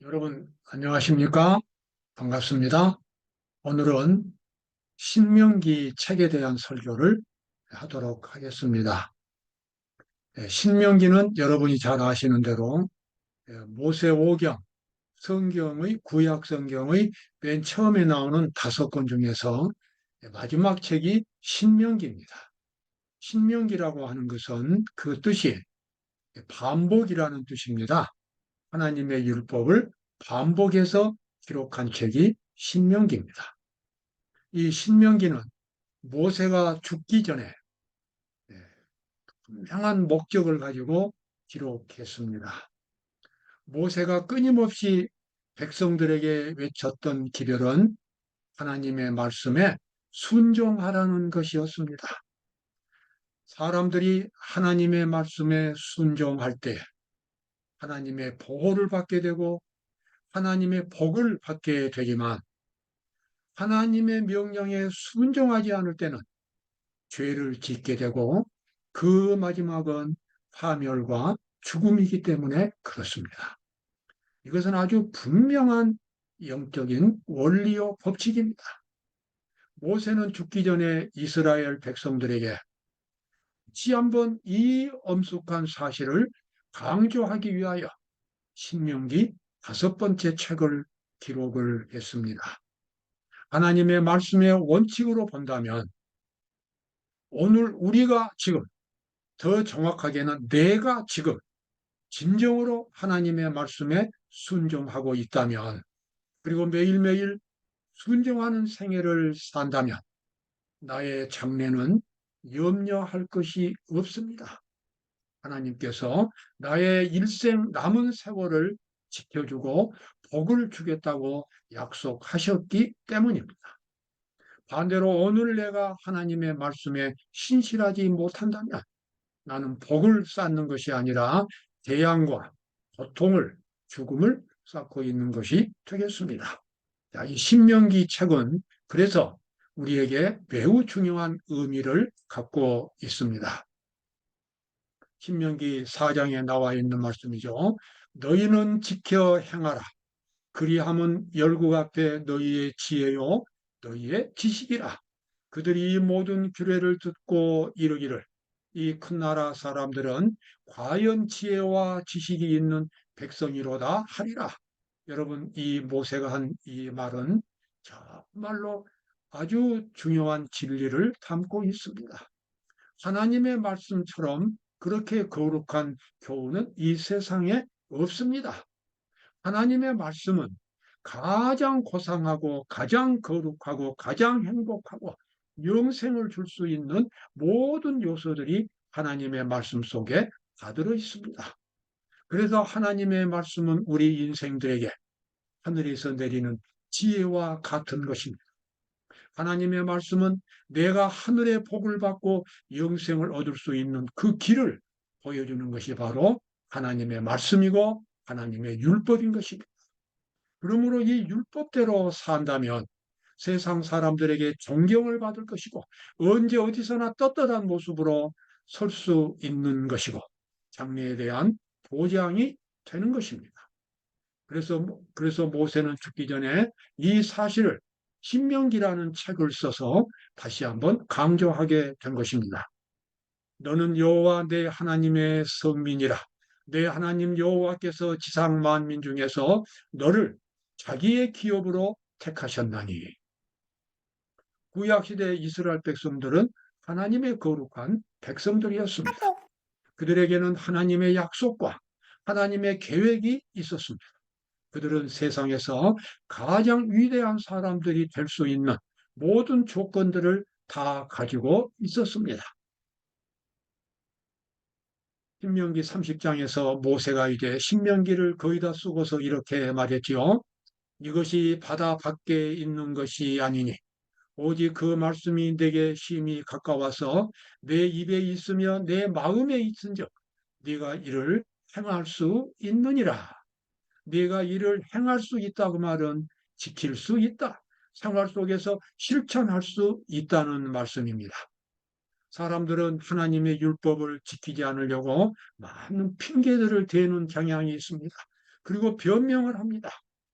여러분, 안녕하십니까? 반갑습니다. 오늘은 신명기 책에 대한 설교를 하도록 하겠습니다. 신명기는 여러분이 잘 아시는 대로 모세오경, 성경의, 구약 성경의 맨 처음에 나오는 5권 중에서 마지막 책이 신명기입니다. 신명기라고 하는 것은 그 뜻이 반복이라는 뜻입니다. 하나님의 율법을 반복해서 기록한 책이 신명기입니다. 이 신명기는 모세가 죽기 전에 분명한 목적을 가지고 기록했습니다. 모세가 끊임없이 백성들에게 외쳤던 기별은 하나님의 말씀에 순종하라는 것이었습니다. 사람들이 하나님의 말씀에 순종할 때 하나님의 보호를 받게 되고 하나님의 복을 받게 되지만 하나님의 명령에 순종하지 않을 때는 죄를 짓게 되고 그 마지막은 파멸과 죽음이기 때문에 그렇습니다. 이것은 아주 분명한 영적인 원리요 법칙입니다. 모세는 죽기 전에 이스라엘 백성들에게 다시 한번 이 엄숙한 사실을 강조하기 위하여 신명기 5번째 책을 기록을 했습니다. 하나님의 말씀의 원칙으로 본다면 오늘 우리가 지금 더 정확하게는 내가 지금 진정으로 하나님의 말씀에 순종하고 있다면 그리고 매일매일 순종하는 생애를 산다면 나의 장래는 염려할 것이 없습니다. 하나님께서 나의 일생 남은 세월을 지켜주고 복을 주겠다고 약속하셨기 때문입니다. 반대로 오늘 내가 하나님의 말씀에 신실하지 못한다면 나는 복을 쌓는 것이 아니라 재앙과 고통을, 죽음을 쌓고 있는 것이 되겠습니다. 자, 이 신명기 책은 그래서 우리에게 매우 중요한 의미를 갖고 있습니다. 신명기 4장에 나와 있는 말씀이죠. 너희는 지켜 행하라. 그리함은 열국 앞에 너희의 지혜요, 너희의 지식이라. 그들이 이 모든 규례를 듣고 이르기를 이 큰 나라 사람들은 과연 지혜와 지식이 있는 백성이로다 하리라. 여러분, 이 모세가 한 이 말은 정말로 아주 중요한 진리를 담고 있습니다. 하나님의 말씀처럼 그렇게 거룩한 교훈은 이 세상에 없습니다. 하나님의 말씀은 가장 고상하고 가장 거룩하고 가장 행복하고 영생을 줄 수 있는 모든 요소들이 하나님의 말씀 속에 다 들어 있습니다. 그래서 하나님의 말씀은 우리 인생들에게 하늘에서 내리는 지혜와 같은 것입니다. 하나님의 말씀은 내가 하늘의 복을 받고 영생을 얻을 수 있는 그 길을 보여주는 것이 바로 하나님의 말씀이고 하나님의 율법인 것입니다. 그러므로 이 율법대로 산다면 세상 사람들에게 존경을 받을 것이고 언제 어디서나 떳떳한 모습으로 설 수 있는 것이고 장래에 대한 보장이 되는 것입니다. 그래서 모세는 죽기 전에 이 사실을 신명기라는 책을 써서 다시 한번 강조하게 된 것입니다. 너는 여호와 내 하나님의 성민이라. 내 하나님 여호와께서 지상 만민 중에서 너를 자기의 기업으로 택하셨나니. 구약시대 이스라엘 백성들은 하나님의 거룩한 백성들이었습니다. 그들에게는 하나님의 약속과 하나님의 계획이 있었습니다. 그들은 세상에서 가장 위대한 사람들이 될 수 있는 모든 조건들을 다 가지고 있었습니다. 신명기 30장에서 모세가 이제 신명기를 거의 다 쓰고서 이렇게 말했지요. 이것이 바다 밖에 있는 것이 아니니 오직 그 말씀이 내게 심히 가까워서 내 입에 있으며 내 마음에 있은즉 네가 이를 행할 수 있느니라. 네가 이를 행할 수 있다 그 말은 지킬 수 있다. 생활 속에서 실천할 수 있다는 말씀입니다. 사람들은 하나님의 율법을 지키지 않으려고 많은 핑계들을 대는 경향이 있습니다. 그리고 변명을 합니다.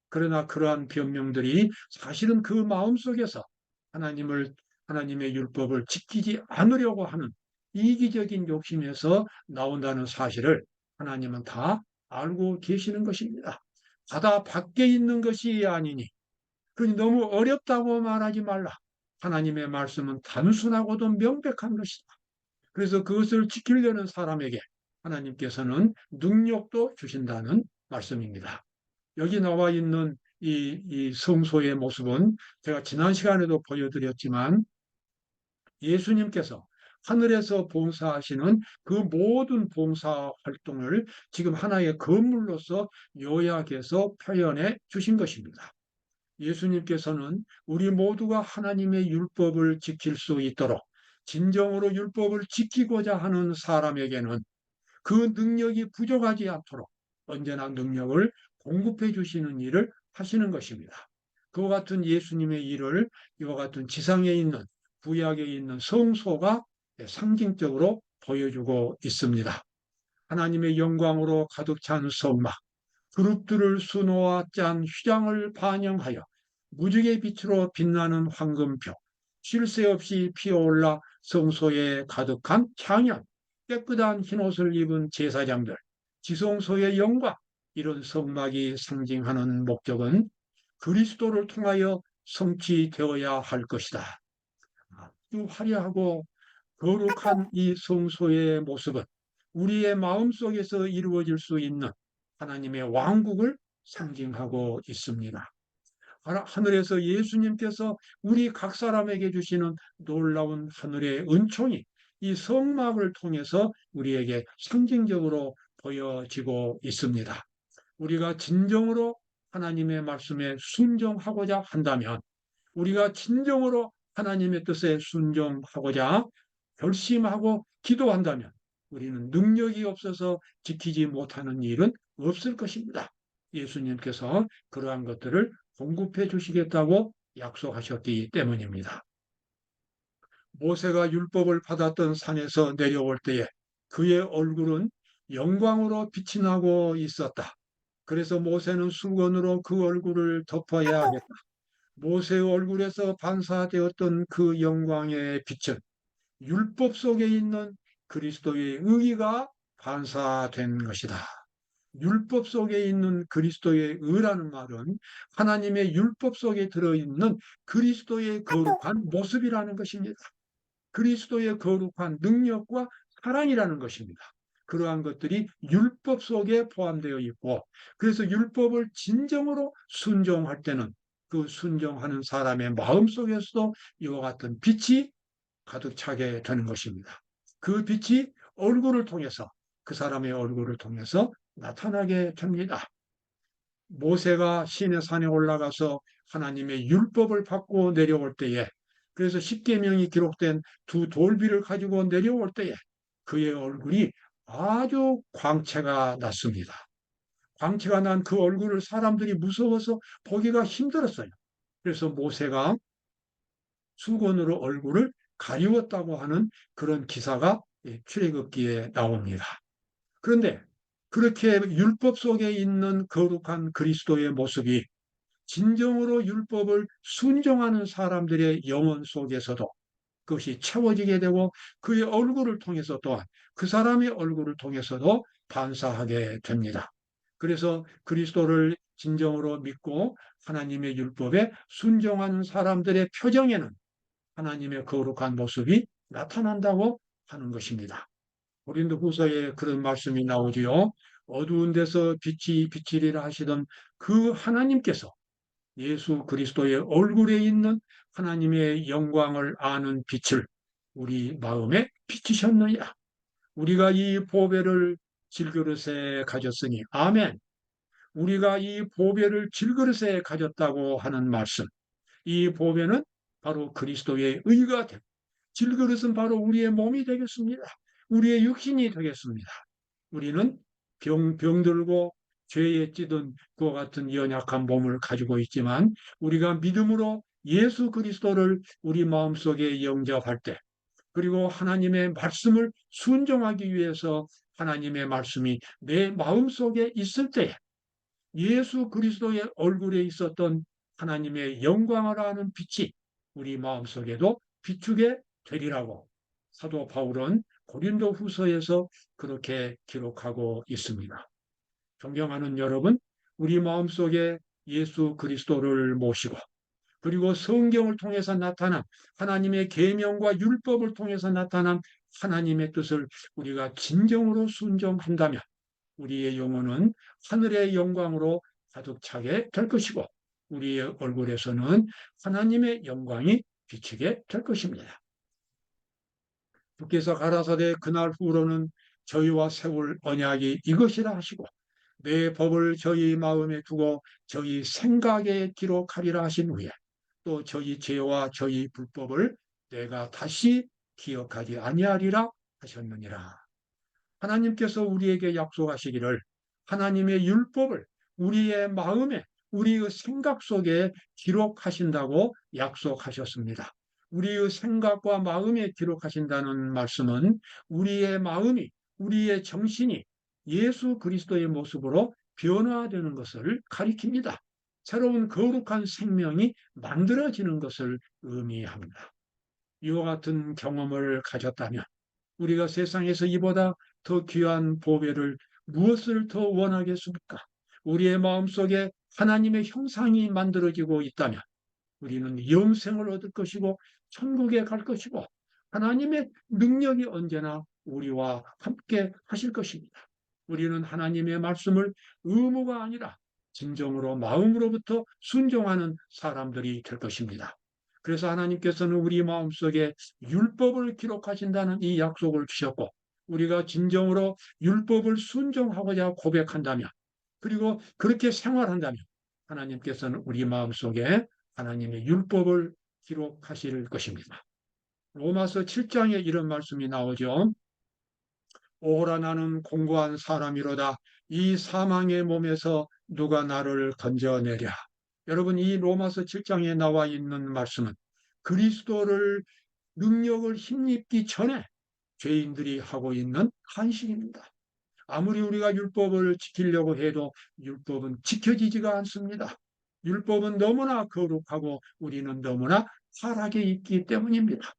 그러나 그러한 변명들이 사실은 그 마음속에서 하나님의 율법을 지키지 않으려고 하는 이기적인 욕심에서 나온다는 사실을 하나님은 다 알고 계시는 것입니다. 바다 밖에 있는 것이 아니니, 그러니 너무 어렵다고 말하지 말라. 하나님의 말씀은 단순하고도 명백한 것이다. 그래서 그것을 지키려는 사람에게 하나님께서는 능력도 주신다는 말씀입니다. 여기 나와 있는 이 성소의 모습은 제가 지난 시간에도 보여드렸지만 예수님께서 하늘에서 봉사하시는 그 모든 봉사 활동을 지금 하나의 건물로서 요약해서 표현해 주신 것입니다. 예수님께서는 우리 모두가 하나님의 율법을 지킬 수 있도록 진정으로 율법을 지키고자 하는 사람에게는 그 능력이 부족하지 않도록 언제나 능력을 공급해 주시는 일을 하시는 것입니다. 그와 같은 예수님의 일을 이와 같은 지상에 있는 구약에 있는 성소가 상징적으로 보여주고 있습니다. 하나님의 영광으로 가득 찬 성막, 그룹들을 수놓아 짠 휘장을 반영하여 무지개 빛으로 빛나는 황금표, 쉴 새 없이 피어올라 성소에 가득한 향연, 깨끗한 흰옷을 입은 제사장들, 지성소의 영광, 이런 성막이 상징하는 목적은 그리스도를 통하여 성취되어야 할 것이다. 아주 화려하고 거룩한 이 성소의 모습은 우리의 마음속에서 이루어질 수 있는 하나님의 왕국을 상징하고 있습니다. 하늘에서 예수님께서 우리 각 사람에게 주시는 놀라운 하늘의 은총이 이 성막을 통해서 우리에게 상징적으로 보여지고 있습니다. 우리가 진정으로 하나님의 말씀에 순종하고자 한다면, 우리가 진정으로 하나님의 뜻에 순종하고자 결심하고 기도한다면 우리는 능력이 없어서 지키지 못하는 일은 없을 것입니다. 예수님께서 그러한 것들을 공급해 주시겠다고 약속하셨기 때문입니다. 모세가 율법을 받았던 산에서 내려올 때에 그의 얼굴은 영광으로 빛이 나고 있었다. 그래서 모세는 수건으로 그 얼굴을 덮어야 하겠다. 모세의 얼굴에서 반사되었던 그 영광의 빛은 율법 속에 있는 그리스도의 의가 반사된 것이다. 율법 속에 있는 그리스도의 의라는 말은 하나님의 율법 속에 들어있는 그리스도의 거룩한 모습이라는 것입니다. 그리스도의 거룩한 능력과 사랑이라는 것입니다. 그러한 것들이 율법 속에 포함되어 있고, 그래서 율법을 진정으로 순종할 때는 그 순종하는 사람의 마음 속에서도 이와 같은 빛이 가득 차게 되는 것입니다. 그 빛이 얼굴을 통해서, 그 사람의 얼굴을 통해서 나타나게 됩니다. 모세가 시내 산에 올라가서 하나님의 율법을 받고 내려올 때에, 그래서 십계명이 기록된 두 돌비를 가지고 내려올 때에 그의 얼굴이 아주 광채가 났습니다. 광채가 난 그 얼굴을 사람들이 무서워서 보기가 힘들었어요. 그래서 모세가 수건으로 얼굴을 가리웠다고 하는 그런 기사가 출애굽기에 나옵니다. 그런데 그렇게 율법 속에 있는 거룩한 그리스도의 모습이 진정으로 율법을 순종하는 사람들의 영혼 속에서도 그것이 채워지게 되고, 그의 얼굴을 통해서 또한 그 사람의 얼굴을 통해서도 반사하게 됩니다. 그래서 그리스도를 진정으로 믿고 하나님의 율법에 순종하는 사람들의 표정에는 하나님의 거룩한 모습이 나타난다고 하는 것입니다. 고린도후서에 그런 말씀이 나오지요. 어두운 데서 빛이 비치리라 하시던 그 하나님께서 예수 그리스도의 얼굴에 있는 하나님의 영광을 아는 빛을 우리 마음에 비치셨느냐. 우리가 이 보배를 질그릇에 가졌으니, 아멘. 우리가 이 보배를 질그릇에 가졌다고 하는 말씀, 이 보배는 바로 그리스도의 의가 되고, 질그릇은 바로 우리의 몸이 되겠습니다. 우리의 육신이 되겠습니다. 우리는 병들고 죄에 찌든 그와 같은 연약한 몸을 가지고 있지만, 우리가 믿음으로 예수 그리스도를 우리 마음속에 영접할 때 그리고 하나님의 말씀을 순종하기 위해서 하나님의 말씀이 내 마음속에 있을 때 예수 그리스도의 얼굴에 있었던 하나님의 영광을 아는 빛이 우리 마음속에도 비추게 되리라고 사도 바울은 고린도 후서에서 그렇게 기록하고 있습니다. 존경하는 여러분, 우리 마음속에 예수 그리스도를 모시고 그리고 성경을 통해서 나타난 하나님의 계명과 율법을 통해서 나타난 하나님의 뜻을 우리가 진정으로 순종한다면 우리의 영혼은 하늘의 영광으로 가득 차게 될 것이고 우리의 얼굴에서는 하나님의 영광이 비치게 될 것입니다. 주께서 가라사대 그날 후로는 저희와 세울 언약이 이것이라 하시고 내 법을 저희 마음에 두고 저희 생각에 기록하리라 하신 후에 또 저희 죄와 저희 불법을 내가 다시 기억하지 아니하리라 하셨느니라. 하나님께서 우리에게 약속하시기를 하나님의 율법을 우리의 마음에 우리의 생각 속에 기록하신다고 약속하셨습니다. 우리의 생각과 마음에 기록하신다는 말씀은 우리의 마음이 우리의 정신이 예수 그리스도의 모습으로 변화되는 것을 가리킵니다. 새로운 거룩한 생명이 만들어지는 것을 의미합니다. 이와 같은 경험을 가졌다면 우리가 세상에서 이보다 더 귀한 보배를 무엇을 더 원하겠습니까? 우리의 마음속에 하나님의 형상이 만들어지고 있다면 우리는 영생을 얻을 것이고 천국에 갈 것이고 하나님의 능력이 언제나 우리와 함께 하실 것입니다. 우리는 하나님의 말씀을 의무가 아니라 진정으로 마음으로부터 순종하는 사람들이 될 것입니다. 그래서 하나님께서는 우리 마음속에 율법을 기록하신다는 이 약속을 주셨고 우리가 진정으로 율법을 순종하고자 고백한다면 그리고 그렇게 생활한다면 하나님께서는 우리 마음속에 하나님의 율법을 기록하실 것입니다. 로마서 7장에 이런 말씀이 나오죠. 오호라 나는 공고한 사람이로다. 이 사망의 몸에서 누가 나를 건져내랴. 여러분 이 로마서 7장에 나와 있는 말씀은 그리스도를 능력을 힘입기 전에 죄인들이 하고 있는 한식입니다. 아무리 우리가 율법을 지키려고 해도 율법은 지켜지지가 않습니다. 율법은 너무나 거룩하고 우리는 너무나 타락해 있기 때문입니다.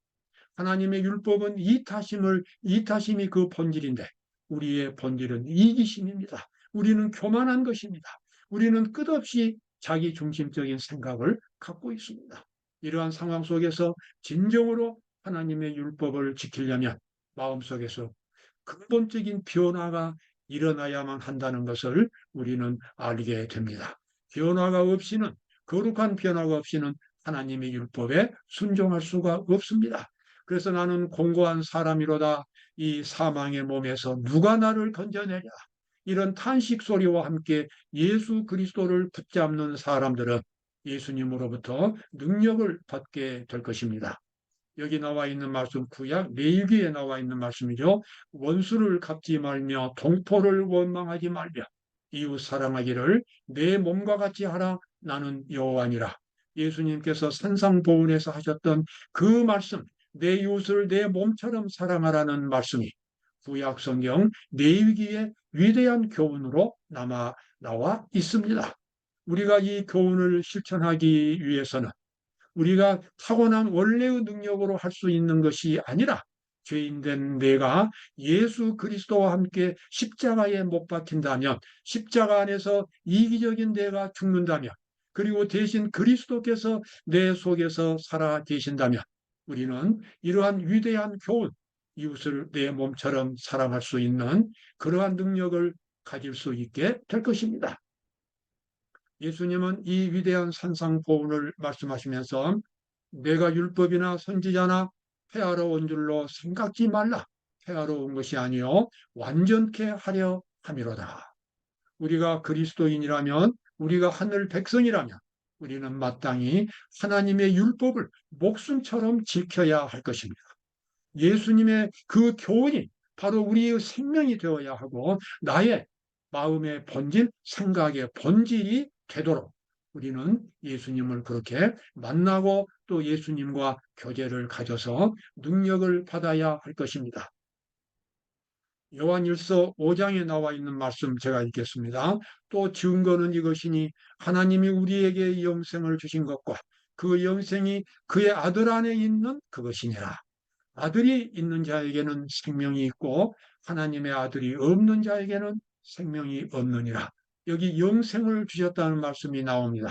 하나님의 율법은 이타심이 그 본질인데 우리의 본질은 이기심입니다. 우리는 교만한 것입니다. 우리는 끝없이 자기 중심적인 생각을 갖고 있습니다. 이러한 상황 속에서 진정으로 하나님의 율법을 지키려면 마음속에서 근본적인 변화가 일어나야만 한다는 것을 우리는 알게 됩니다. 변화가 없이는 거룩한 변화가 없이는 하나님의 율법에 순종할 수가 없습니다. 그래서 나는 공고한 사람이로다. 이 사망의 몸에서 누가 나를 건져내랴. 이런 탄식 소리와 함께 예수 그리스도를 붙잡는 사람들은 예수님으로부터 능력을 받게 될 것입니다. 여기 나와 있는 말씀 구약 레위기에 나와 있는 말씀이죠. 원수를 갚지 말며 동포를 원망하지 말며 이웃 사랑하기를 내 몸과 같이 하라. 나는 여호와니라. 예수님께서 산상보훈에서 하셨던 그 말씀 내 이웃을 내 몸처럼 사랑하라는 말씀이 구약 성경 레위기의 위대한 교훈으로 나와 있습니다. 우리가 이 교훈을 실천하기 위해서는 우리가 타고난 원래의 능력으로 할 수 있는 것이 아니라 죄인된 내가 예수 그리스도와 함께 십자가에 못 박힌다면 십자가 안에서 이기적인 내가 죽는다면 그리고 대신 그리스도께서 내 속에서 살아 계신다면 우리는 이러한 위대한 교훈, 이웃을 내 몸처럼 사랑할 수 있는 그러한 능력을 가질 수 있게 될 것입니다. 예수님은 이 위대한 산상보훈을 말씀하시면서 내가 율법이나 선지자나 폐하러 온 줄로 생각지 말라. 폐하러 온 것이 아니요 완전케 하려 함이로다. 우리가 그리스도인이라면 우리가 하늘 백성이라면 우리는 마땅히 하나님의 율법을 목숨처럼 지켜야 할 것입니다. 예수님의 그 교훈이 바로 우리의 생명이 되어야 하고 나의 마음의 본질, 생각의 본질이 되도록 우리는 예수님을 그렇게 만나고 또 예수님과 교제를 가져서 능력을 받아야 할 것입니다. 요한일서 5장에 나와 있는 말씀 제가 읽겠습니다. 또 증거는 이것이니 하나님이 우리에게 영생을 주신 것과 그 영생이 그의 아들 안에 있는 그것이니라. 아들이 있는 자에게는 생명이 있고 하나님의 아들이 없는 자에게는 생명이 없느니라. 여기 영생을 주셨다는 말씀이 나옵니다.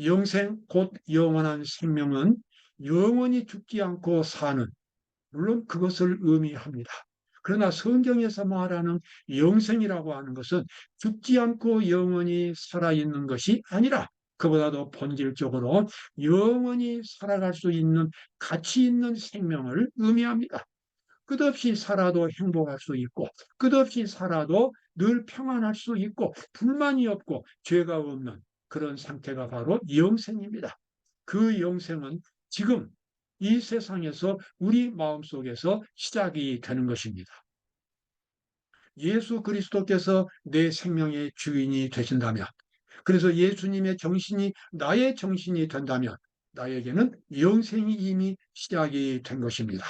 영생 곧 영원한 생명은 영원히 죽지 않고 사는, 물론 그것을 의미합니다. 그러나 성경에서 말하는 영생이라고 하는 것은 죽지 않고 영원히 살아있는 것이 아니라 그보다도 본질적으로 영원히 살아갈 수 있는 가치 있는 생명을 의미합니다. 끝없이 살아도 행복할 수 있고 끝없이 살아도 늘 평안할 수 있고 불만이 없고 죄가 없는 그런 상태가 바로 영생입니다. 그 영생은 지금 이 세상에서 우리 마음속에서 시작이 되는 것입니다. 예수 그리스도께서 내 생명의 주인이 되신다면, 그래서 예수님의 정신이 나의 정신이 된다면 나에게는 영생이 이미 시작이 된 것입니다.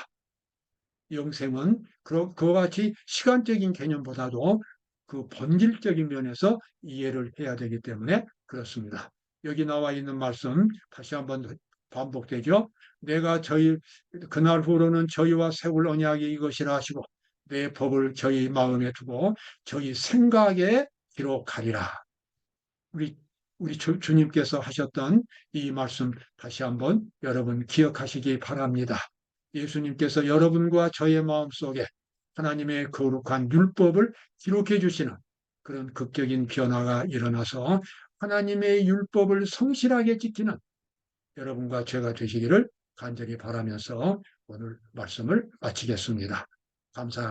영생은 그와 같이 시간적인 개념보다도 그 본질적인 면에서 이해를 해야 되기 때문에 그렇습니다. 여기 나와 있는 말씀 다시 한번 반복되죠. 내가 그날 후로는 저희와 세울 언약이 이것이라 하시고 내 법을 저희 마음에 두고 저희 생각에 기록하리라. 우리 주님께서 하셨던 이 말씀 다시 한번 여러분 기억하시기 바랍니다. 예수님께서 여러분과 저의 마음속에 하나님의 거룩한 율법을 기록해 주시는 그런 극적인 변화가 일어나서 하나님의 율법을 성실하게 지키는 여러분과 제가 되시기를 간절히 바라면서 오늘 말씀을 마치겠습니다. 감사합니다.